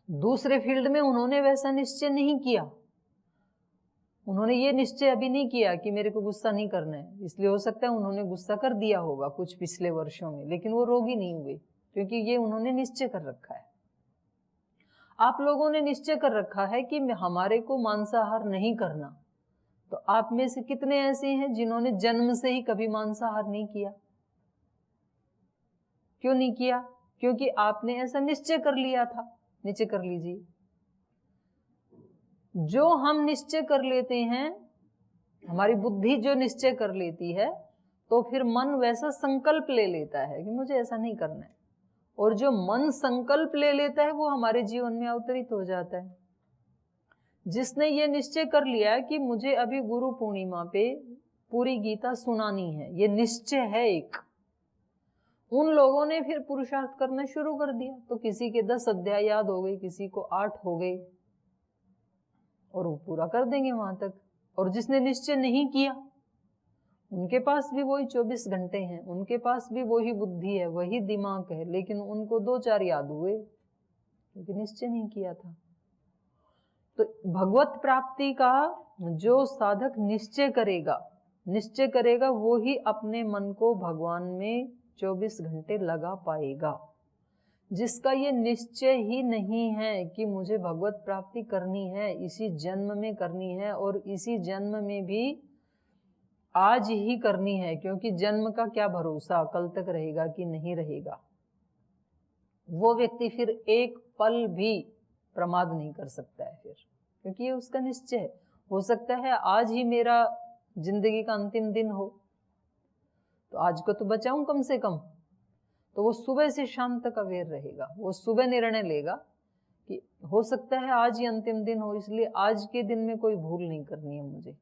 दूसरे फील्ड में उन्होंने वैसा निश्चय नहीं किया, उन्होंने ये निश्चय अभी नहीं किया कि मेरे को गुस्सा नहीं करना है। इसलिए हो सकता है उन्होंने गुस्सा कर दिया होगा कुछ पिछले वर्षों में, लेकिन वो रोगी नहीं हुए, क्योंकि ये उन्होंने निश्चय कर रखा है। आप लोगों ने निश्चय कर रखा है कि हमारे को मांसाहार नहीं करना, तो आप में से कितने ऐसे हैं जिन्होंने जन्म से ही कभी मांसाहार नहीं किया? क्यों नहीं किया? क्योंकि आपने ऐसा निश्चय कर लिया था। निश्चय कर लीजिए। जो हम निश्चय कर लेते हैं, हमारी बुद्धि जो निश्चय कर लेती है, तो फिर मन वैसा संकल्प ले लेता है कि मुझे ऐसा नहीं करना है, और जो मन संकल्प ले लेता है वो हमारे जीवन में अवतरित हो जाता है। जिसने ये निश्चय कर लिया कि मुझे अभी गुरु पूर्णिमा पे पूरी गीता सुनानी है, ये निश्चय है एक, उन लोगों ने फिर पुरुषार्थ करना शुरू कर दिया। तो किसी के 10 अध्याय याद हो गए, किसी को 8 हो गए, और वो पूरा कर देंगे वहां तक। और जिसने निश्चय नहीं किया, उनके पास भी वही 24 घंटे हैं, उनके पास भी वही बुद्धि है, वही दिमाग है, लेकिन उनको 2-4 याद हुए क्योंकि निश्चय नहीं किया था। तो भगवत प्राप्ति का जो साधक निश्चय करेगा वो ही अपने मन को भगवान में 24 घंटे लगा पाएगा। जिसका ये निश्चय ही नहीं है कि मुझे भगवत प्राप्ति करनी है, इसी जन्म में करनी है, और इसी जन्म में भी आज ही करनी है, क्योंकि जन्म का क्या भरोसा कल तक रहेगा कि नहीं रहेगा, वो व्यक्ति फिर एक पल भी प्रमाद नहीं कर सकता है फिर, क्योंकि ये उसका निश्चय है। हो सकता है आज ही मेरा जिंदगी का अंतिम दिन हो, तो आज को तो बचाऊं कम से कम। तो वो सुबह से शाम तक अवेयर रहेगा, वो सुबह निर्णय लेगा कि हो सकता है आज ही अंतिम दिन हो, इसलिए आज के दिन में कोई भूल नहीं करनी है मुझे।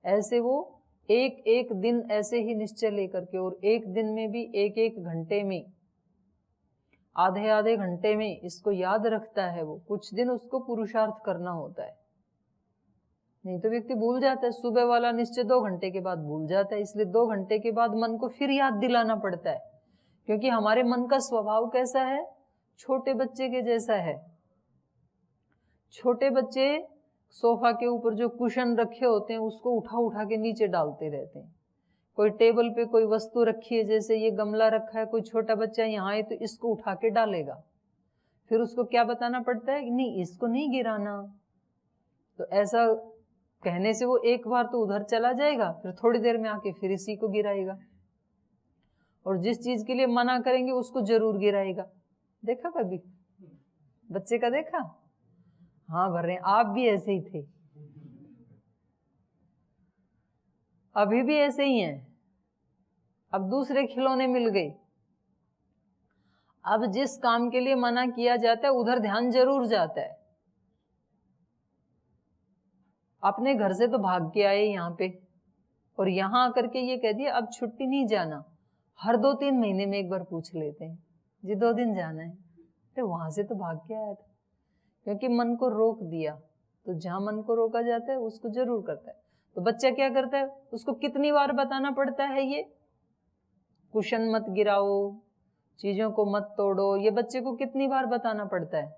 ऐसे वो एक एक दिन ऐसे ही निश्चय लेकर के, और एक दिन में भी एक एक घंटे में, आधे आधे घंटे में इसको याद रखता है। वो कुछ दिन उसको पुरुषार्थ करना होता है, नहीं तो व्यक्ति भूल जाता है। सुबह वाला निश्चय 2 घंटे के बाद भूल जाता है, इसलिए 2 घंटे के बाद मन को फिर याद दिलाना पड़ता है, क्योंकि हमारे मन का स्वभाव कैसा है, छोटे बच्चे के जैसा है। छोटे बच्चे सोफा के ऊपर जो कुशन रखे होते हैं उसको उठा उठा के नीचे डालते रहते हैं। कोई टेबल पे कोई वस्तु रखी है, जैसे ये गमला रखा है, कोई छोटा बच्चा यहाँ आए तो इसको उठा के डालेगा, फिर उसको क्या बताना पड़ता है कि नहीं इसको नहीं गिराना। तो ऐसा कहने से वो एक बार तो उधर चला जाएगा, फिर थोड़ी देर में आके फिर इसी को गिराएगा, और जिस चीज के लिए मना करेंगे उसको जरूर गिराएगा। देखा कभी बच्चे का? देखा? हाँ भर रहे, आप भी ऐसे ही थे, अभी भी ऐसे ही हैं। अब दूसरे खिलौने मिल गए, अब जिस काम के लिए मना किया जाता है उधर ध्यान जरूर जाता है। अपने घर से तो भाग के आए यहाँ पे, और यहाँ आकर के ये कह दिया अब छुट्टी नहीं जाना। हर 2-3 महीने में एक बार पूछ लेते हैं जी 2 दिन जाना है, तो वहां से तो भाग के आया था, क्योंकि मन को रोक दिया। तो जहां मन को रोका जाता है उसको जरूर करता है। तो बच्चा क्या करता है, उसको कितनी बार बताना पड़ता है, ये कुशन मत गिराओ, चीजों को मत तोड़ो, ये बच्चे को कितनी बार बताना पड़ता है?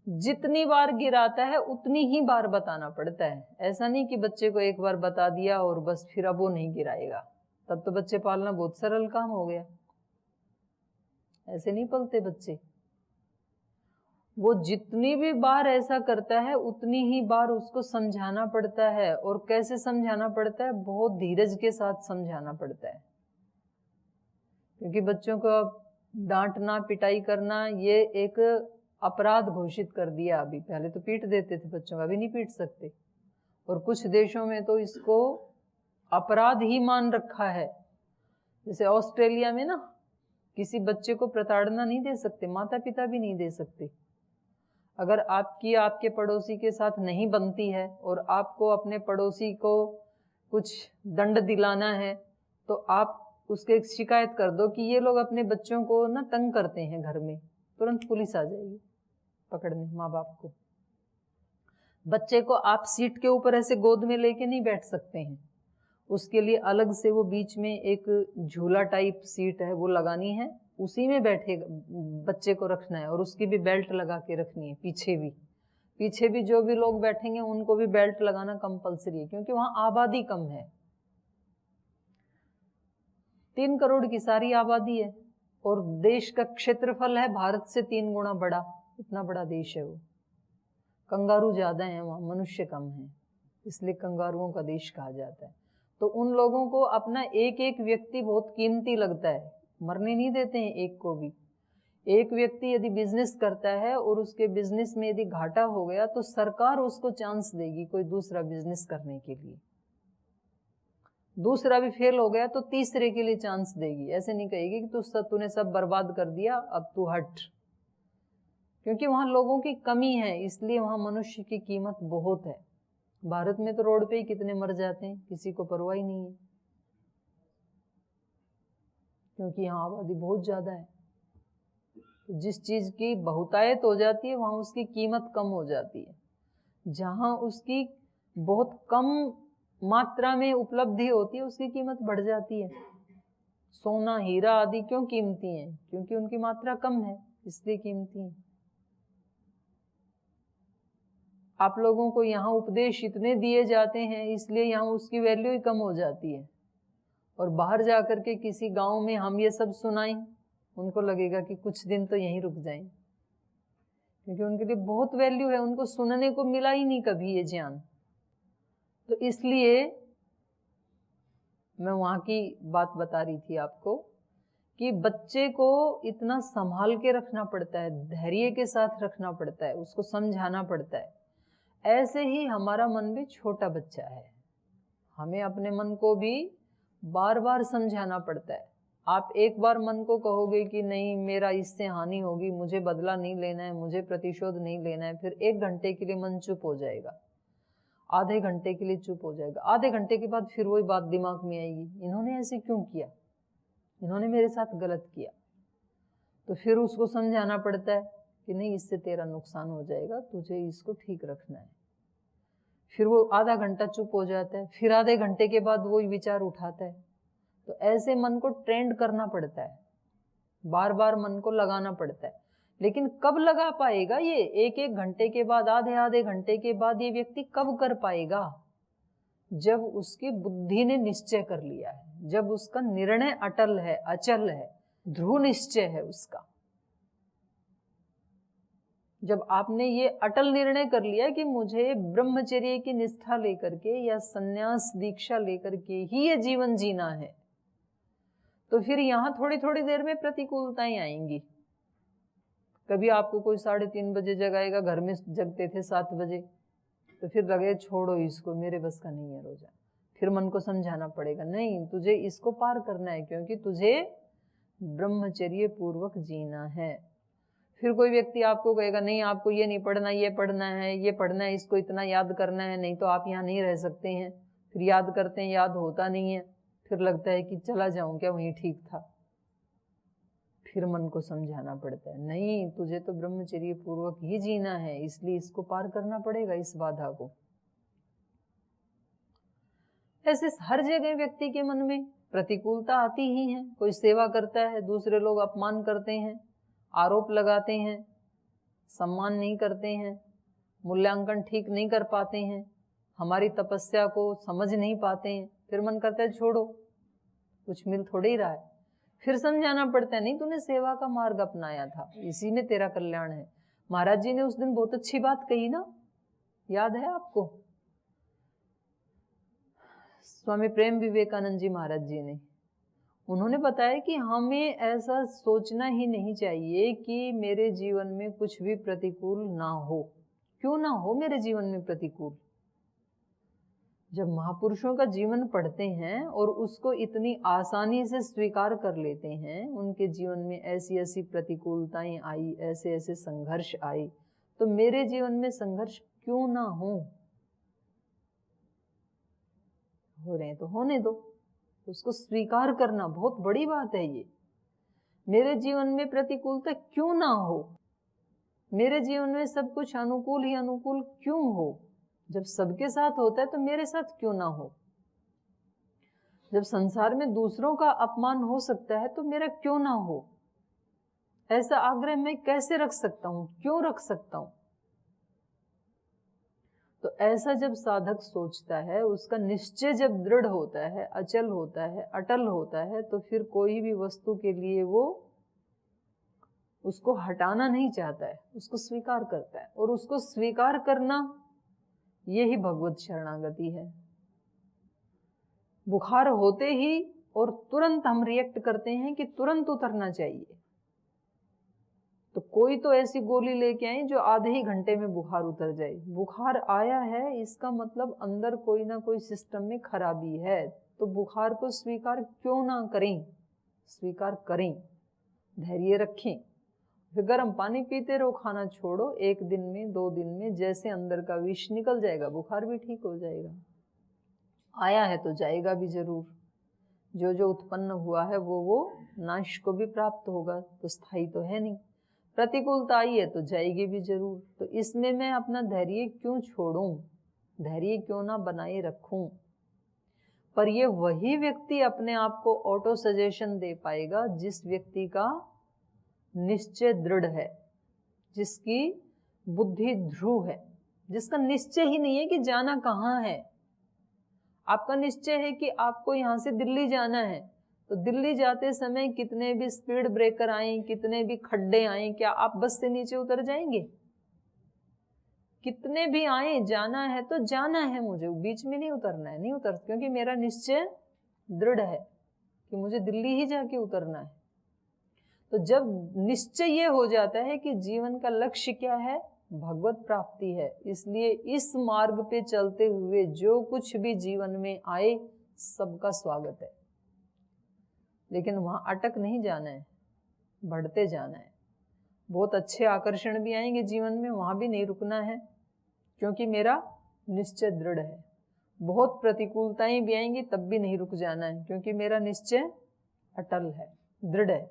जितनी बार गिराता है उतनी ही बार बताना पड़ता है। ऐसा नहीं कि बच्चे को एक बार बता दिया और बस फिर अब वो नहीं गिराएगा, तब तो बच्चे पालना बहुत सरल काम हो गया। ऐसे नहीं पलते बच्चे। वो जितनी भी बार ऐसा करता है उतनी ही बार उसको समझाना पड़ता है। और कैसे समझाना पड़ता है? बहुत धीरज के साथ समझाना पड़ता है, क्योंकि बच्चों को डांटना पिटाई करना ये एक अपराध घोषित कर दिया। अभी पहले तो पीट देते थे बच्चों को, अभी नहीं पीट सकते, और कुछ देशों में तो इसको अपराध ही मान रखा है। जैसे ऑस्ट्रेलिया में ना, किसी बच्चे को प्रताड़ना नहीं दे सकते, माता पिता भी नहीं दे सकते। अगर आपकी आपके पड़ोसी के साथ नहीं बनती है और आपको अपने पड़ोसी को कुछ दंड दिलाना है, तो आप उसके एक शिकायत कर दो कि ये लोग अपने बच्चों को ना तंग करते हैं घर में, तुरंत पुलिस आ जाएगी पकड़ने माँ बाप को। बच्चे को आप सीट के ऊपर ऐसे गोद में लेके नहीं बैठ सकते हैं, उसके लिए अलग से वो बीच में एक झूला टाइप सीट है वो लगानी है, उसी में बैठे बच्चे को रखना है और उसकी भी बेल्ट लगा के रखनी है। पीछे भी जो भी लोग बैठेंगे उनको भी बेल्ट लगाना कंपलसरी है, क्योंकि वहां आबादी कम है। 3 करोड़ की सारी आबादी है और देश का क्षेत्रफल है भारत से 3 गुना बड़ा, इतना बड़ा देश है वो। कंगारू ज्यादा है वहां, मनुष्य कम है, इसलिए कंगारुओं का देश कहा जाता है। तो उन लोगों को अपना एक एक व्यक्ति बहुत कीमती लगता है, मरने नहीं देते हैं एक को भी। एक व्यक्ति यदि बिजनेस करता है और उसके बिजनेस में यदि घाटा हो गया तो सरकार उसको चांस देगी कोई दूसरा बिजनेस करने के लिए। दूसरा भी फेल हो गया तो तीसरे के लिए चांस देगी। ऐसे नहीं कहेगी कि तूने सब बर्बाद कर दिया, अब तू हट। क्योंकि वहां लोगों की कमी है, इसलिए वहां मनुष्य की कीमत बहुत है। भारत में तो रोड पे ही कितने मर जाते हैं, किसी को परवाह ही नहीं है, क्योंकि यहाँ आबादी बहुत ज्यादा है। तो जिस चीज की बहुतायत हो जाती है वहां उसकी कीमत कम हो जाती है। जहां उसकी बहुत कम मात्रा में उपलब्धि होती है उसकी कीमत बढ़ जाती है। सोना हीरा आदि क्यों कीमती हैं? क्योंकि उनकी मात्रा कम है, इसलिए कीमती हैं। आप लोगों को यहाँ उपदेश इतने दिए जाते हैं, इसलिए यहाँ उसकी वैल्यू ही कम हो जाती है। और बाहर जाकर के किसी गांव में हम ये सब सुनाएं, उनको लगेगा कि कुछ दिन तो यहीं रुक जाएं, क्योंकि उनके लिए बहुत वैल्यू है, उनको सुनने को मिला ही नहीं कभी ये ज्ञान। तो इसलिए मैं वहां की बात बता रही थी आपको कि बच्चे को इतना संभाल के रखना पड़ता है, धैर्य के साथ रखना पड़ता है, उसको समझाना पड़ता है। ऐसे ही हमारा मन भी छोटा बच्चा है, हमें अपने मन को भी बार बार समझाना पड़ता है। आप एक बार मन को कहोगे कि नहीं मेरा इससे हानि होगी, मुझे बदला नहीं लेना है, मुझे प्रतिशोध नहीं लेना है, फिर 1 घंटे के लिए मन चुप हो जाएगा, आधे घंटे के लिए चुप हो जाएगा, आधे घंटे के बाद फिर वही बात दिमाग में आएगी, इन्होंने ऐसे क्यों किया, इन्होंने मेरे साथ गलत किया। तो फिर उसको समझाना पड़ता है कि नहीं इससे तेरा नुकसान हो जाएगा, तुझे इसको ठीक रखना है। फिर वो आधा घंटा चुप हो जाता है, फिर आधे घंटे के बाद वो विचार उठाता है। तो ऐसे मन को ट्रेंड करना पड़ता है, बार बार मन को लगाना पड़ता है। लेकिन कब लगा पाएगा ये? 1-1 घंटे के बाद, आधे घंटे के बाद ये व्यक्ति कब कर पाएगा? जब उसकी बुद्धि ने निश्चय कर लिया है, जब उसका निर्णय अटल है, अचल है, ध्रुव निश्चय है उसका। जब आपने ये अटल निर्णय कर लिया कि मुझे ब्रह्मचर्य की निष्ठा लेकर के या संन्यास दीक्षा लेकर के ही ये जीवन जीना है, तो फिर यहाँ थोड़ी थोड़ी देर में प्रतिकूलताएं आएंगी। कभी आपको कोई 3:30 बजे जगाएगा, घर में जगते थे 7 बजे, तो फिर लगे छोड़ो इसको, मेरे बस का नहीं है रोजा। फिर मन को समझाना पड़ेगा नहीं तुझे इसको पार करना है, क्योंकि तुझे ब्रह्मचर्य पूर्वक जीना है। फिर कोई व्यक्ति आपको कहेगा नहीं आपको ये नहीं पढ़ना, ये पढ़ना है, ये पढ़ना है, इसको इतना याद करना है, नहीं तो आप यहाँ नहीं रह सकते हैं। फिर याद करते हैं, याद होता नहीं है, फिर लगता है कि चला जाऊं क्या, वहीं ठीक था। फिर मन को समझाना पड़ता है नहीं तुझे तो ब्रह्मचर्य पूर्वक ही जीना है, इसलिए इसको पार करना पड़ेगा, इस बाधा को। ऐसे हर जगह व्यक्ति के मन में प्रतिकूलता आती ही है। कोई सेवा करता है, दूसरे लोग अपमान करते हैं, आरोप लगाते हैं, सम्मान नहीं करते हैं, मूल्यांकन ठीक नहीं कर पाते हैं, हमारी तपस्या को समझ नहीं पाते हैं। फिर मन करता है छोड़ो, कुछ मिल थोड़े ही रहा है। फिर समझाना पड़ता है नहीं तूने सेवा का मार्ग अपनाया था, इसी में तेरा कल्याण है। महाराज जी ने उस दिन बहुत अच्छी बात कही ना, याद है आपको? स्वामी प्रेम विवेकानंद जी महाराज जी ने, उन्होंने बताया कि हमें ऐसा सोचना ही नहीं चाहिए कि मेरे जीवन में कुछ भी प्रतिकूल ना हो। क्यों ना हो मेरे जीवन में प्रतिकूल? जब महापुरुषों का जीवन पढ़ते हैं और उसको इतनी आसानी से स्वीकार कर लेते हैं, उनके जीवन में ऐसी ऐसी प्रतिकूलताएं आई, ऐसे ऐसे संघर्ष आए, तो मेरे जीवन में संघर्ष क्यों ना हो रहे हैं तो होने दो। उसको स्वीकार करना बहुत बड़ी बात है। ये मेरे जीवन में प्रतिकूलता क्यों ना हो, मेरे जीवन में सब कुछ अनुकूल ही अनुकूल क्यों हो? जब सबके साथ होता है तो मेरे साथ क्यों ना हो? जब संसार में दूसरों का अपमान हो सकता है तो मेरा क्यों ना हो? ऐसा आग्रह मैं कैसे रख सकता हूं, क्यों रख सकता हूं? तो ऐसा जब साधक सोचता है, उसका निश्चय जब दृढ़ होता है, अचल होता है, अटल होता है, तो फिर कोई भी वस्तु के लिए वो उसको हटाना नहीं चाहता है, उसको स्वीकार करता है। और उसको स्वीकार करना यही भगवत शरणागति है। बुखार होते ही और तुरंत हम रिएक्ट करते हैं कि तुरंत उतरना चाहिए, तो कोई तो ऐसी गोली लेके आए जो आधे ही घंटे में बुखार उतर जाए। बुखार आया है, इसका मतलब अंदर कोई ना कोई सिस्टम में खराबी है। तो बुखार को स्वीकार क्यों ना करें, स्वीकार करें, धैर्य रखें। फिर गर्म पानी पीते रहो, खाना छोड़ो, 1 दिन में 2 दिन में जैसे अंदर का विष निकल जाएगा, बुखार भी ठीक हो जाएगा। आया है तो जाएगा भी जरूर, जो जो उत्पन्न हुआ है वो नाश को भी प्राप्त होगा, तो स्थायी तो है नहीं। प्रतिकूलता आई है तो जाएगी भी जरूर, तो इसमें मैं अपना धैर्य क्यों छोड़ूं, धैर्य क्यों ना बनाए रखूं? पर ये वही व्यक्ति अपने आप को ऑटो सजेशन दे पाएगा जिस व्यक्ति का निश्चय दृढ़ है, जिसकी बुद्धि ध्रुव है, जिसका निश्चय ही नहीं है कि जाना कहाँ है। आपका निश्चय है कि आपको यहां से दिल्ली जाना है, तो दिल्ली जाते समय कितने भी स्पीड ब्रेकर आए, कितने भी खड्डे आए, क्या आप बस से नीचे उतर जाएंगे? कितने भी आए, जाना है तो जाना है, मुझे बीच में नहीं उतरना है, नहीं उतर, क्योंकि मेरा निश्चय दृढ़ है कि मुझे दिल्ली ही जाके उतरना है। तो जब निश्चय ये हो जाता है कि जीवन का लक्ष्य क्या है, भगवत प्राप्ति है, इसलिए इस मार्ग पे चलते हुए जो कुछ भी जीवन में आए सबका स्वागत है। लेकिन वहां अटक नहीं जाना है, बढ़ते जाना है। बहुत अच्छे आकर्षण भी आएंगे जीवन में, वहां भी नहीं रुकना है, क्योंकि मेरा निश्चय दृढ़ है। बहुत प्रतिकूलताएं भी आएंगी, तब भी नहीं रुक जाना है, क्योंकि मेरा निश्चय अटल है, दृढ़ है।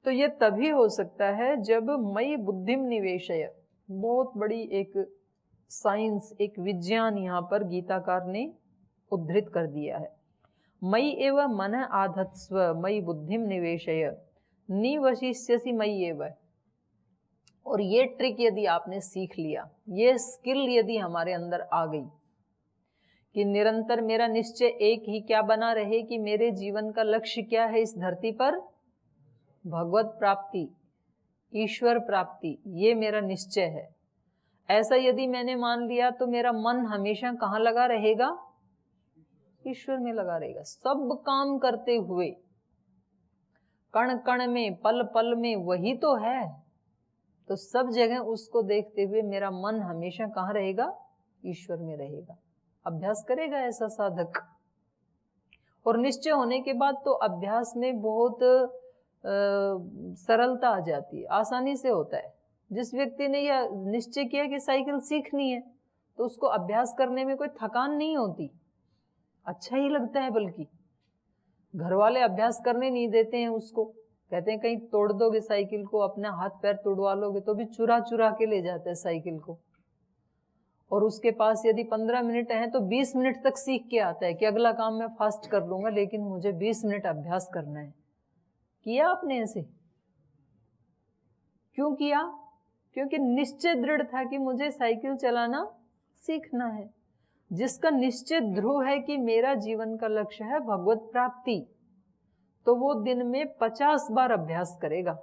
तो ये तभी हो सकता है जब मयि बुद्धिम निवेशय, बहुत बड़ी एक साइंस, एक विज्ञान यहाँ पर गीताकार ने उद्धृत कर दिया है। मयि एव मन आधत्स्व मयि बुद्धिम निवेशय निवशिष्यसि मयि एव। और ये ट्रिक यदि आपने सीख लिया, ये स्किल यदि हमारे अंदर आ गई कि निरंतर मेरा निश्चय एक ही क्या बना रहे कि मेरे जीवन का लक्ष्य क्या है इस धरती पर, भगवत प्राप्ति, ईश्वर प्राप्ति, ये मेरा निश्चय है। ऐसा यदि मैंने मान लिया तो मेरा मन हमेशा कहाँ लगा रहेगा, ईश्वर में लगा रहेगा। सब काम करते हुए, कण कण में, पल पल में वही तो है, तो सब जगह उसको देखते हुए मेरा मन हमेशा कहाँ रहेगा, ईश्वर में रहेगा। अभ्यास करेगा ऐसा साधक, और निश्चय होने के बाद तो अभ्यास में बहुत सरलता आ जाती है, आसानी से होता है। जिस व्यक्ति ने यह निश्चय किया कि साइकिल सीखनी है, तो उसको अभ्यास करने में कोई थकान नहीं होती, अच्छा ही लगता है। बल्कि घर वाले अभ्यास करने नहीं देते हैं उसको, कहते हैं कहीं तोड़ दोगे साइकिल को, अपना हाथ पैर तोड़वा लोगे, तो भी चुरा चुरा के ले जाते हैं साइकिल को। और उसके पास यदि 15 मिनट है तो 20 मिनट तक सीख के आता है कि अगला काम मैं फास्ट कर लूंगा, लेकिन मुझे 20 मिनट अभ्यास करना है। किया आपने ऐसे? क्यों किया? क्योंकि निश्चय दृढ़ था कि मुझे साइकिल चलाना सीखना है। जिसका निश्चय ध्रुव है कि मेरा जीवन का लक्ष्य है भगवत प्राप्ति, तो वो दिन में 50 बार अभ्यास करेगा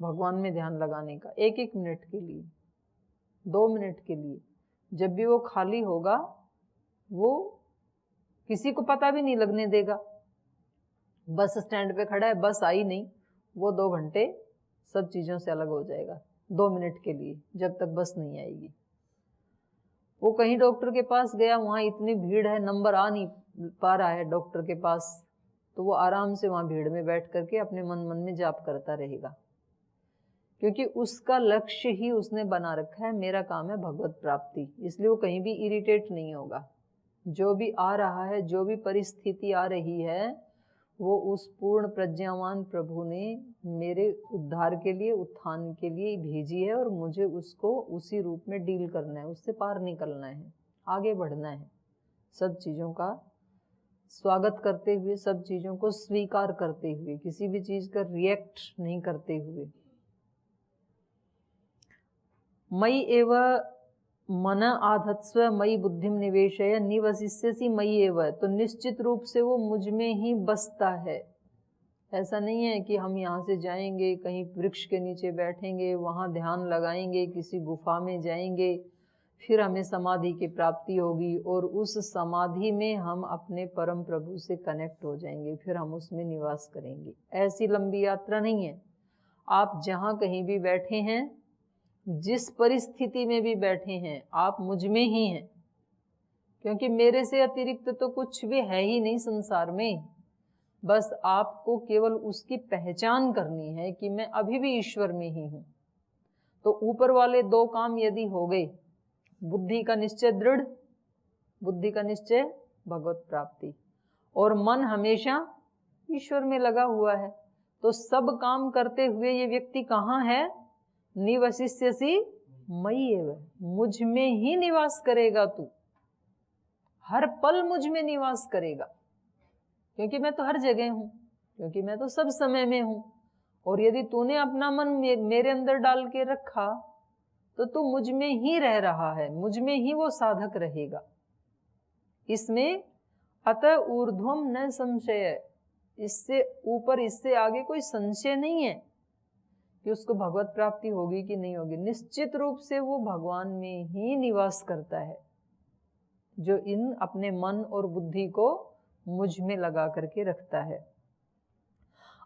भगवान में ध्यान लगाने का, 1-1 मिनट के लिए, 2 मिनट के लिए। जब भी वो खाली होगा, वो किसी को पता भी नहीं लगने देगा। बस स्टैंड पे खड़ा है, बस आई नहीं, वो 2 घंटे सब चीजों से अलग हो जाएगा 2 मिनट के लिए, जब तक बस नहीं आएगी। वो कहीं डॉक्टर के पास गया, वहां इतनी भीड़ है, नंबर आ नहीं पा रहा है डॉक्टर के पास, तो वो आराम से वहां भीड़ में बैठ करके अपने मन मन में जाप करता रहेगा, क्योंकि उसका लक्ष्य ही उसने बना रखा है, मेरा काम है भगवत प्राप्ति। इसलिए वो कहीं भी इरिटेट नहीं होगा। जो भी आ रहा है, जो भी परिस्थिति आ रही है, वो उस पूर्ण प्रज्ञावान प्रभु ने मेरे उद्धार के लिए, उत्थान के लिए भेजी है, और मुझे उसको उसी रूप में डील करना है, उससे पार निकलना है, आगे बढ़ना है, सब चीजों का स्वागत करते हुए, सब चीजों को स्वीकार करते हुए, किसी भी चीज का रिएक्ट नहीं करते हुए। मयि एव मन आधत्स्व मयि बुद्धिम निवेशय निवसिष्यसि मयि एव, तो निश्चित रूप से वो मुझ में ही बसता है। ऐसा नहीं है कि हम यहाँ से जाएंगे, कहीं वृक्ष के नीचे बैठेंगे, वहाँ ध्यान लगाएंगे, किसी गुफा में जाएंगे, फिर हमें समाधि की प्राप्ति होगी और उस समाधि में हम अपने परम प्रभु से कनेक्ट हो जाएंगे, फिर हम उसमें निवास करेंगे। ऐसी लंबी यात्रा नहीं है। आप जहाँ कहीं भी बैठे हैं, जिस परिस्थिति में भी बैठे हैं, आप मुझ में ही हैं, क्योंकि मेरे से अतिरिक्त तो कुछ भी है ही नहीं संसार में। बस आपको केवल उसकी पहचान करनी है कि मैं अभी भी ईश्वर में ही हूं। तो ऊपर वाले दो काम यदि हो गए, बुद्धि का निश्चय दृढ़, बुद्धि का निश्चय भगवत प्राप्ति, और मन हमेशा ईश्वर में लगा हुआ है, तो सब काम करते हुए ये व्यक्ति कहाँ है? निवसिष्यसि मयि एव, मुझ में ही निवास करेगा तू, हर पल मुझ में निवास करेगा, क्योंकि मैं तो हर जगह हूं, क्योंकि मैं तो सब समय में हूं। और यदि तूने अपना मन मेरे अंदर डाल के रखा तो तू मुझ में ही रह रहा है, मुझ में ही वो साधक रहेगा। इसमें अतः ऊर्ध्वम न संशय, इससे ऊपर, इससे आगे कोई संशय नहीं है कि उसको भगवत प्राप्ति होगी कि नहीं होगी। निश्चित रूप से वो भगवान में ही निवास करता है, जो इन अपने मन और बुद्धि को मुझ में लगा करके रखता है।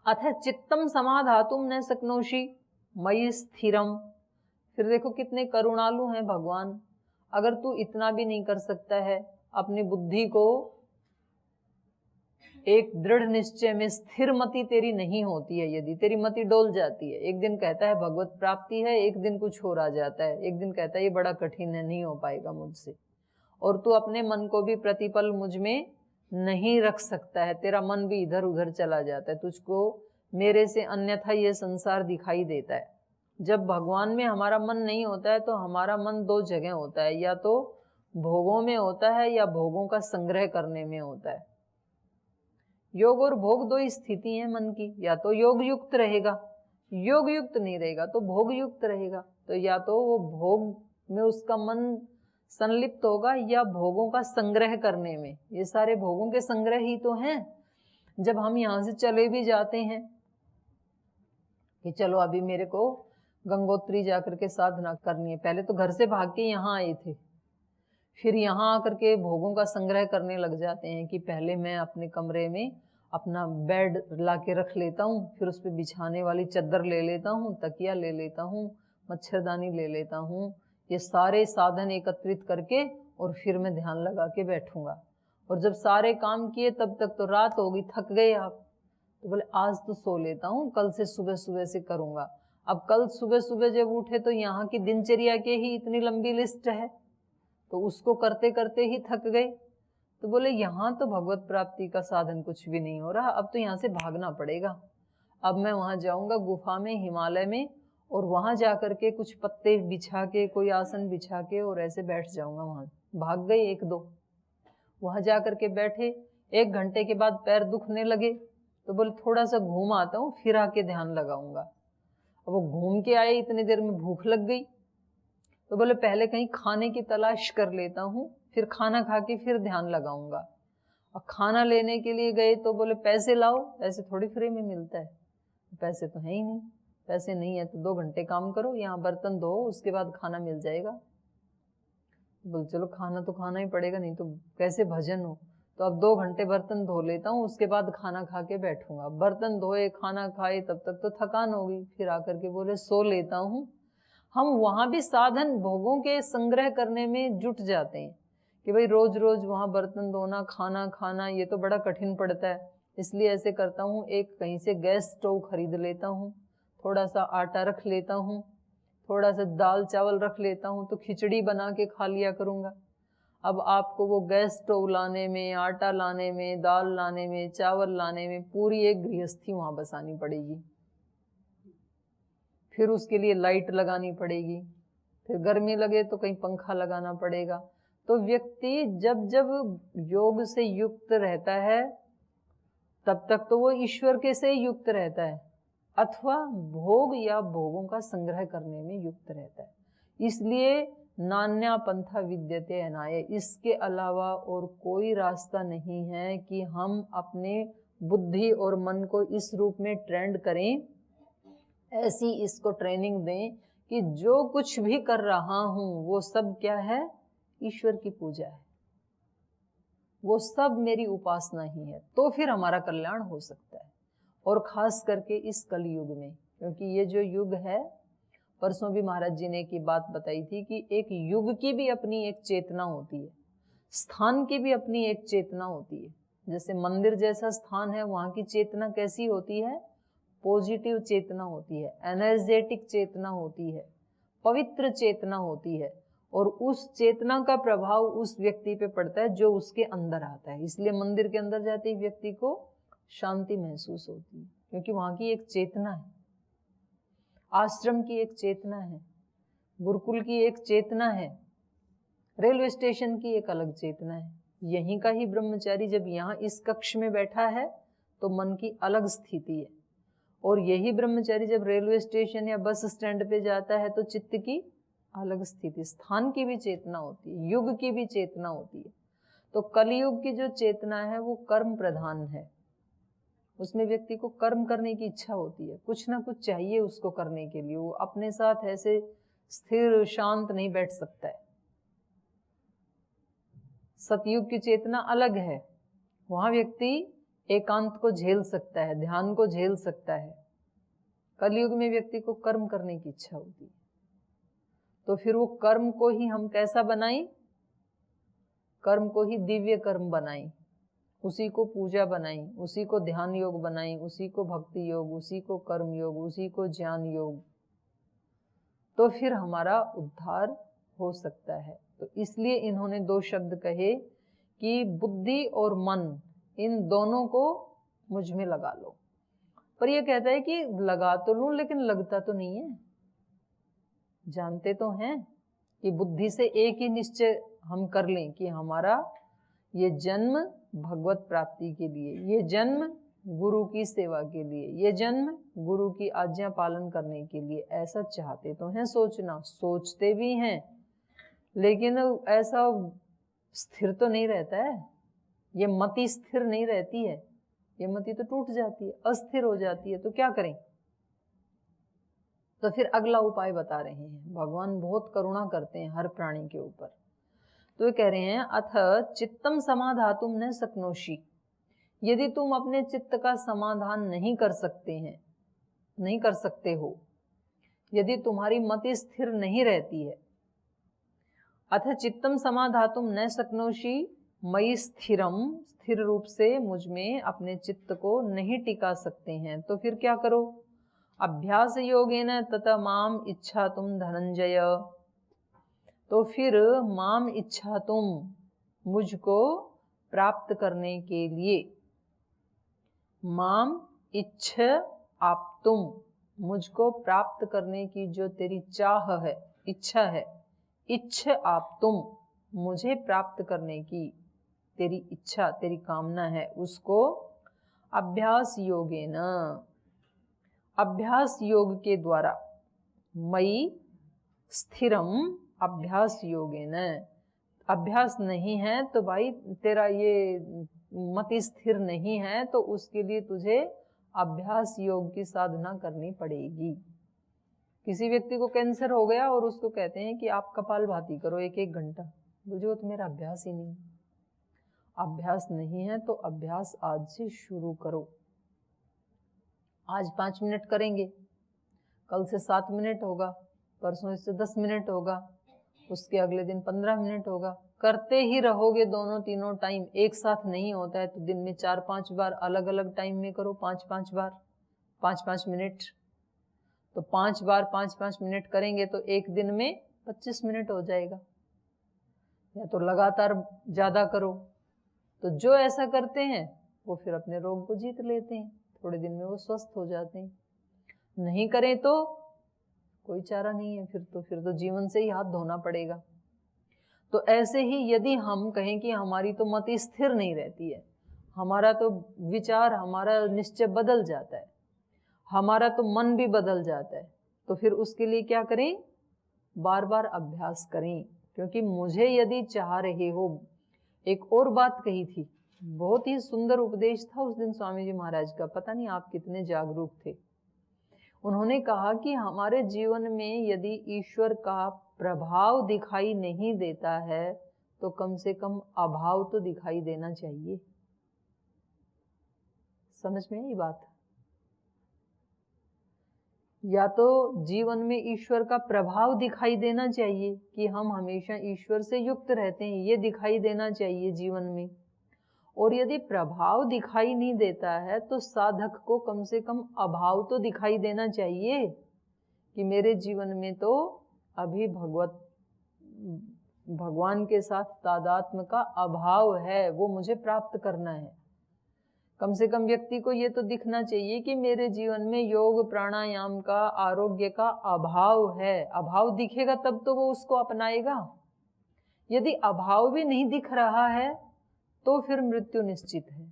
अथ चित्तम समाधातुम न शक्नोषि मयि स्थिरम, फिर देखो कितने करुणालु हैं भगवान। अगर तू इतना भी नहीं कर सकता है, अपनी बुद्धि को एक दृढ़ निश्चय में स्थिर मति तेरी नहीं होती है, यदि तेरी मति डोल जाती है, एक दिन कहता है भगवत प्राप्ति है, एक दिन कुछ और आ जाता है, एक दिन कहता है ये बड़ा कठिन है, नहीं हो पाएगा मुझसे, और तू अपने मन को भी प्रतिपल मुझ में नहीं रख सकता है, तेरा मन भी इधर उधर चला जाता है, तुझको मेरे से अन्यथा ये संसार दिखाई देता है। जब भगवान में हमारा मन नहीं होता है तो हमारा मन दो जगह होता है, या तो भोगों में होता है या भोगों का संग्रह करने में होता है। योग और भोग दो स्थिति है मन की, या तो योग युक्त रहेगा, योग युक्त नहीं रहेगा तो भोग युक्त रहेगा। तो या तो वो भोग में उसका मन संलिप्त होगा या भोगों का संग्रह करने में। ये सारे भोगों के संग्रह ही तो हैं। जब हम यहाँ से चले भी जाते हैं कि चलो अभी मेरे को गंगोत्री जाकर के साधना करनी है, पहले तो घर से भाग के यहाँ आए थे, फिर यहाँ आकर के भोगों का संग्रह करने लग जाते हैं कि पहले मैं अपने कमरे में अपना बेड ला के रख लेता हूँ, फिर उस पर बिछाने वाली चादर ले लेता हूँ, तकिया ले लेता हूँ, मच्छरदानी ले लेता हूँ, ये सारे साधन एकत्रित करके और फिर मैं ध्यान लगा के बैठूंगा। और जब सारे काम किए तब तक तो रात होगी, थक गए आप, तो बोले आज तो सो लेता हूँ, कल से सुबह सुबह से करूंगा। अब कल सुबह सुबह जब उठे तो यहाँ की दिनचर्या के ही इतनी लंबी लिस्ट है, तो उसको करते करते ही थक गए। तो बोले यहाँ तो भगवत प्राप्ति का साधन कुछ भी नहीं हो रहा, अब तो यहाँ से भागना पड़ेगा। अब मैं वहाँ जाऊंगा गुफा में, हिमालय में, और वहाँ जा करके कुछ पत्ते बिछा के, कोई आसन बिछा के और ऐसे बैठ जाऊंगा वहाँ। भाग गए एक दो, वहाँ जा करके बैठे, 1 घंटे के बाद पैर दुखने लगे, तो बोले थोड़ा सा घूम आता हूँ, फिर आके ध्यान लगाऊंगा। अब वो घूम के आए, इतनी देर में भूख लग गई, तो बोले पहले कहीं खाने की तलाश कर लेता हूँ, फिर खाना खा के फिर ध्यान लगाऊंगा। और खाना लेने के लिए गए तो बोले पैसे लाओ, पैसे थोड़ी फ्री में मिलता है, पैसे तो है ही नहीं, पैसे नहीं है तो 2 घंटे काम करो, यहाँ बर्तन धो, उसके बाद खाना मिल जाएगा। बोले चलो खाना तो खाना ही पड़ेगा, नहीं तो कैसे भजन हो। तो अब 2 घंटे बर्तन धो लेता हूँ, उसके बाद खाना खा के बैठूंगा। बर्तन धोए, खाना खाए, तब तक तो थकान होगी, फिर आकर के बोले सो लेता हूँ। हम वहां भी साधन भोगों के संग्रह करने में जुट जाते हैं कि भाई रोज रोज वहां बर्तन धोना, खाना खाना, ये तो बड़ा कठिन पड़ता है, इसलिए ऐसे करता हूँ, एक कहीं से गैस स्टोव खरीद लेता हूँ, थोड़ा सा आटा रख लेता हूँ, थोड़ा सा दाल चावल रख लेता हूँ, तो खिचड़ी बना के खा लिया करूँगा। अब आपको वो गैस स्टोव लाने में, आटा लाने में, दाल लाने में, चावल लाने में पूरी एक गृहस्थी वहां बसानी पड़ेगी, फिर उसके लिए लाइट लगानी पड़ेगी, फिर गर्मी लगे तो कहीं पंखा लगाना पड़ेगा। तो व्यक्ति जब जब योग से युक्त रहता है तब तक तो वो ईश्वर के से युक्त रहता है, अथवा भोग या भोगों का संग्रह करने में युक्त रहता है। इसलिए नान्या पंथा विद्यते अनाय, इसके अलावा और कोई रास्ता नहीं है कि हम अपने बुद्धि और मन को इस रूप में ट्रेंड करें, ऐसी इसको ट्रेनिंग दें कि जो कुछ भी कर रहा हूं वो सब क्या है, ईश्वर की पूजा है, वो सब मेरी उपासना ही है, तो फिर हमारा कल्याण हो सकता है। और खास करके इस कलयुग में, क्योंकि ये जो युग है, परसों भी महाराज जी ने की बात बताई थी कि एक युग की भी अपनी एक चेतना होती है, स्थान की भी अपनी एक चेतना होती है। जैसे मंदिर जैसा स्थान है, वहां की चेतना कैसी होती है, पॉजिटिव चेतना होती है, एनर्जेटिक चेतना होती है, पवित्र चेतना होती है, और उस चेतना का प्रभाव उस व्यक्ति पे पड़ता है जो उसके अंदर आता है। इसलिए मंदिर के अंदर जाते ही व्यक्ति को शांति महसूस होती है, क्योंकि वहां की एक चेतना है, आश्रम की एक चेतना है, गुरुकुल की एक चेतना है, रेलवे स्टेशन की एक अलग चेतना है। यहीं का ही ब्रह्मचारी जब यहाँ इस कक्ष में बैठा है तो मन की अलग स्थिति है, और यही ब्रह्मचारी जब रेलवे स्टेशन या बस स्टैंड पे जाता है तो चित्त की अलग स्थिति, स्थान की भी चेतना होती है, युग की भी चेतना होती है। तो कलयुग की जो चेतना है वो कर्म प्रधान है, उसमें व्यक्ति को कर्म करने की इच्छा होती है, कुछ ना कुछ चाहिए उसको करने के लिए, वो अपने साथ ऐसे स्थिर शांत नहीं बैठ सकता है। सतयुग की चेतना अलग है, वहां व्यक्ति एकांत को झेल सकता है, ध्यान को झेल सकता है। कलयुग में व्यक्ति को कर्म करने की इच्छा होती है, तो फिर वो कर्म को ही हम कैसा बनाएं, कर्म को ही दिव्य कर्म बनाएं, उसी को पूजा बनाएं, उसी को ध्यान योग बनाएं, उसी को भक्ति योग, उसी को कर्म योग, उसी को ज्ञान योग, तो फिर हमारा उद्धार हो सकता है। तो इसलिए इन्होंने दो शब्द कहे कि बुद्धि और मन, इन दोनों को मुझ में लगा लो। पर यह कहता है कि लगा तो लूं लेकिन लगता तो नहीं है। जानते तो हैं कि बुद्धि से एक ही निश्चय हम कर लें कि हमारा ये जन्म भगवत प्राप्ति के लिए, ये जन्म गुरु की सेवा के लिए, ये जन्म गुरु की आज्ञा पालन करने के लिए, ऐसा चाहते तो हैं, सोचना सोचते भी हैं, लेकिन ऐसा स्थिर तो नहीं रहता है। ये मति स्थिर नहीं रहती है, ये मति तो टूट जाती है, अस्थिर हो जाती है। तो क्या करें? तो फिर अगला उपाय बता रहे हैं। भगवान बहुत करुणा करते हैं हर प्राणी के ऊपर। तो ये कह रहे हैं, अथ चित्तम समाधातुम न शक्नोषि, यदि तुम अपने चित्त का समाधान नहीं कर सकते हैं, नहीं कर सकते हो, यदि तुम्हारी मति स्थिर नहीं रहती है, अथ चित्तम समाधातुम न शक्नोषि मयि स्थिरम, स्थिर रूप से मुझ में अपने चित्त को नहीं टिका सकते हैं, तो फिर क्या करो? अभ्यास योगेन तथा माम इच्छा तुम धनंजय, तो फिर माम इच्छा तुम, मुझको प्राप्त करने के लिए, माम इच्छ आप तुम, मुझको प्राप्त करने की जो तेरी चाह है, इच्छा है, इच्छ आप तुम, मुझे प्राप्त करने की तेरी इच्छा, तेरी कामना है, उसको अभ्यास योगेन, अभ्यास योग के द्वारा, मयि स्थिरम अभ्यास योगेन, अभ्यास नहीं है तो भाई तेरा ये मति स्थिर नहीं है, तो उसके लिए तुझे अभ्यास योग की साधना करनी पड़ेगी। किसी व्यक्ति को कैंसर हो गया और उसको कहते हैं कि आप कपालभाति करो 1-1 घंटा, बुझो तो मेरा अभ्यास ही नहीं। अभ्यास नहीं है तो अभ्यास आज से शुरू करो। आज 5 मिनट करेंगे, कल से 7 मिनट होगा, परसों इससे 10 मिनट होगा, उसके अगले दिन 15 मिनट होगा। करते ही रहोगे दोनों तीनों टाइम, एक साथ नहीं होता है तो दिन में 4-5 बार अलग अलग टाइम में करो, 5-5 बार 5-5 मिनट। तो 5 बार 5-5 मिनट करेंगे तो एक दिन में 25 मिनट हो जाएगा। या तो लगातार ज्यादा करो। तो जो ऐसा करते हैं वो फिर अपने रोग को जीत लेते हैं, थोड़े दिन में वो स्वस्थ हो जाते हैं। नहीं करें तो कोई चारा नहीं है, फिर तो जीवन से ही हाथ धोना पड़ेगा। तो ऐसे ही यदि हम कहें कि हमारी तो मति स्थिर नहीं रहती है, हमारा तो विचार, हमारा निश्चय बदल जाता है, हमारा तो मन भी बदल जाता है, तो फिर उसके लिए क्या करें? बार बार अभ्यास करें। क्योंकि मुझे यदि चाह रहे हो, एक और बात कही थी, बहुत ही सुंदर उपदेश था उस दिन स्वामी जी महाराज का, पता नहीं आप कितने जागरूक थे। उन्होंने कहा कि हमारे जीवन में यदि ईश्वर का प्रभाव दिखाई नहीं देता है तो कम से कम अभाव तो दिखाई देना चाहिए। समझ में आई बात? या तो जीवन में ईश्वर का प्रभाव दिखाई देना चाहिए कि हम हमेशा ईश्वर से युक्त रहते हैं, ये दिखाई देना चाहिए जीवन में। और यदि प्रभाव दिखाई नहीं देता है तो साधक को कम से कम अभाव तो दिखाई देना चाहिए कि मेरे जीवन में तो अभी भगवान के साथ तादात्म्य का अभाव है, वो मुझे प्राप्त करना है। कम से कम व्यक्ति को ये तो दिखना चाहिए कि मेरे जीवन में योग प्राणायाम का, आरोग्य का अभाव है। अभाव दिखेगा तब तो वो उसको अपनाएगा। यदि अभाव भी नहीं दिख रहा है तो फिर मृत्यु निश्चित है।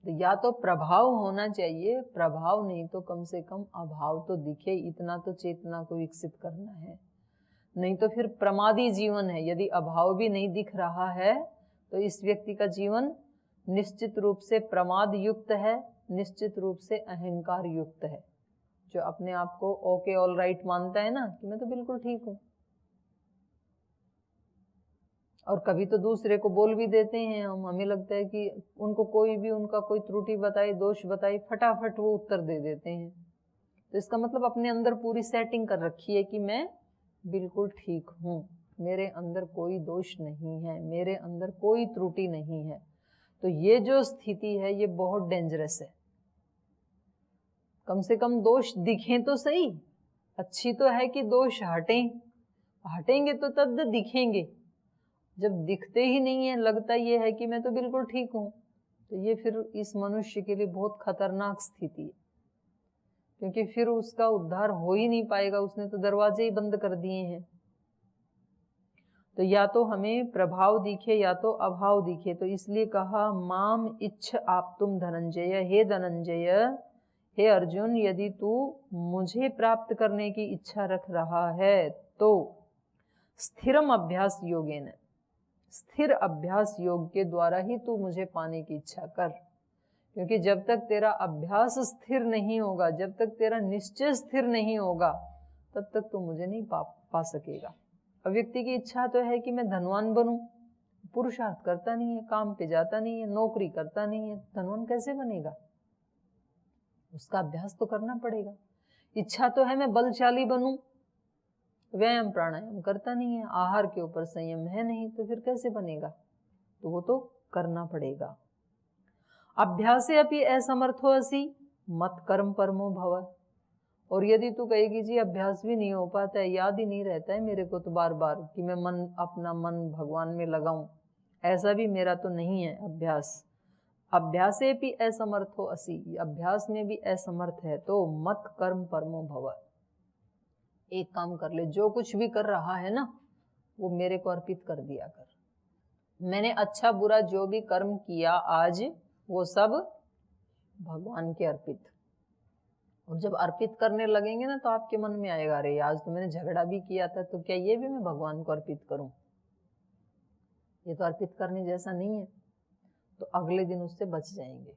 तो या तो प्रभाव होना चाहिए, प्रभाव नहीं तो कम से कम अभाव तो दिखे, इतना तो चेतना को विकसित करना है। नहीं तो फिर प्रमादी जीवन है। यदि अभाव भी नहीं दिख रहा है तो इस व्यक्ति का जीवन निश्चित रूप से प्रमाद युक्त है, निश्चित रूप से अहंकार युक्त है। जो अपने आप को ओके ऑल राइट मानता है ना कि मैं तो बिल्कुल ठीक हूं, और कभी तो दूसरे को बोल भी देते हैं हम, हमें लगता है कि उनको कोई भी उनका कोई त्रुटि बताए, दोष बताए, फटाफट वो उत्तर दे देते हैं। तो इसका मतलब अपने अंदर पूरी सेटिंग कर रखी है कि मैं बिल्कुल ठीक हूं, मेरे अंदर कोई दोष नहीं है, मेरे अंदर कोई त्रुटि नहीं है। तो ये जो स्थिति है ये बहुत डेंजरस है। कम से कम दोष दिखें तो सही। अच्छी तो है कि दोष हटेंगे तो तब दिखेंगे। जब दिखते ही नहीं है, लगता ये है कि मैं तो बिल्कुल ठीक हूं, तो ये फिर इस मनुष्य के लिए बहुत खतरनाक स्थिति है। क्योंकि फिर उसका उद्धार हो ही नहीं पाएगा, उसने तो दरवाजे ही बंद कर दिए हैं। तो या तो हमें प्रभाव दिखे या तो अभाव दिखे। तो इसलिए कहा माम इच्छ आप तुम धनंजय, हे धनंजय, हे अर्जुन, यदि तू मुझे प्राप्त करने की इच्छा रख रहा है तो स्थिरम अभ्यास योगेन, स्थिर अभ्यास योग के द्वारा ही तू मुझे पाने की इच्छा कर। क्योंकि जब तक तेरा अभ्यास स्थिर नहीं होगा, जब तक तेरा निश्चय स्थिर नहीं होगा, तब तक तू मुझे नहीं पा सकेगा। अब व्यक्ति की इच्छा तो है कि मैं धनवान बनूं, पुरुषार्थ करता नहीं है, काम पे जाता नहीं है, नौकरी करता नहीं है, धनवान कैसे बनेगा? उसका अभ्यास तो करना पड़ेगा। इच्छा तो है मैं बलशाली बनूं, व्यायाम प्राणायाम करता नहीं है, आहार के ऊपर संयम है नहीं, तो फिर कैसे बनेगा? तो वो तो करना पड़ेगा। अभ्यासे अपि असमर्थो असि मत कर्म परमो भव। और यदि तू कहेगी जी अभ्यास भी नहीं हो पाता है, याद ही नहीं रहता है मेरे को तो बार बार कि मैं अपना मन भगवान में लगाऊं, ऐसा भी मेरा तो नहीं है अभ्यास। अभ्यासे भी असमर्थो असि, अभ्यास में भी असमर्थ है तो मत कर्म परमो भव। एक काम कर ले, जो कुछ भी कर रहा है ना वो मेरे को अर्पित कर दिया कर। मैंने अच्छा बुरा जो भी कर्म किया आज, वो सब भगवान के अर्पित। और जब अर्पित करने लगेंगे ना तो आपके मन में आएगा, अरे आज तो मैंने झगड़ा भी किया था, तो क्या ये भी मैं भगवान को अर्पित करूं? ये तो अर्पित करने जैसा नहीं है। तो अगले दिन उससे बच जाएंगे।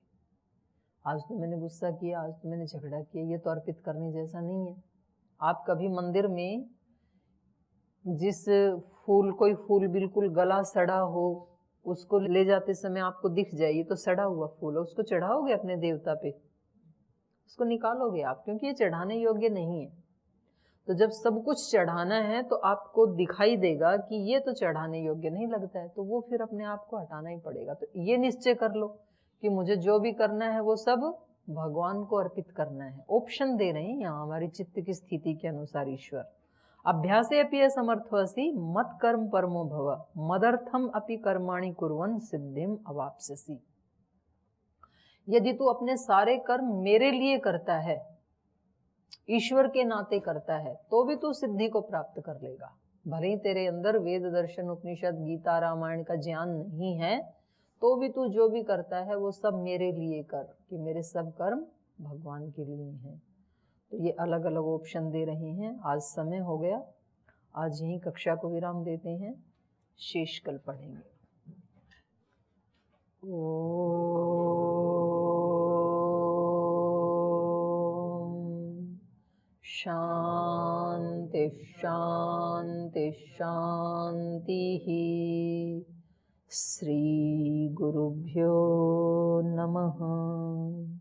आज तो मैंने गुस्सा किया, आज तो मैंने झगड़ा किया, ये तो अर्पित करने जैसा नहीं है। आप कभी मंदिर में जिस कोई फूल बिल्कुल गला सड़ा हो, उसको ले जाते समय आपको दिख जाए ये तो सड़ा हुआ फूल है, उसको चढ़ाओगे अपने देवता पे? उसको निकालोगे आप, क्योंकि ये चढ़ाने योग्य नहीं है। तो जब सब कुछ चढ़ाना है तो आपको दिखाई देगा कि ये तो चढ़ाने योग्य नहीं लगता है, तो वो फिर अपने आप को हटाना ही पड़ेगा। तो ये निश्चय कर लो कि मुझे जो भी करना है वो सब भगवान को अर्पित करना है। ऑप्शन दे रहे हैं यहाँ हमारी चित्त की स्थिति के अनुसार ईश्वर। अभ्यासे अपि असमर्थोऽसि मत कर्म परमो भव, मदर्थम अपि कर्माणि कुर्वन् सिद्धिम अवाप्स्यसि। यदि तू अपने सारे कर्म मेरे लिए करता है, ईश्वर के नाते करता है, तो भी तू सिद्धि को प्राप्त कर लेगा। भले ही तेरे अंदर वेद दर्शन उपनिषद गीता रामायण का ज्ञान नहीं है, तो भी तू जो भी करता है वो सब मेरे लिए कर, कि मेरे सब कर्म भगवान के लिए हैं। तो ये अलग अलग ऑप्शन दे रहे हैं। आज समय हो गया, आज यहीं कक्षा को विराम देते हैं, शेष कल पढ़ेंगे। शांति शांति शांति ही। श्री गुरुभ्यो नमः।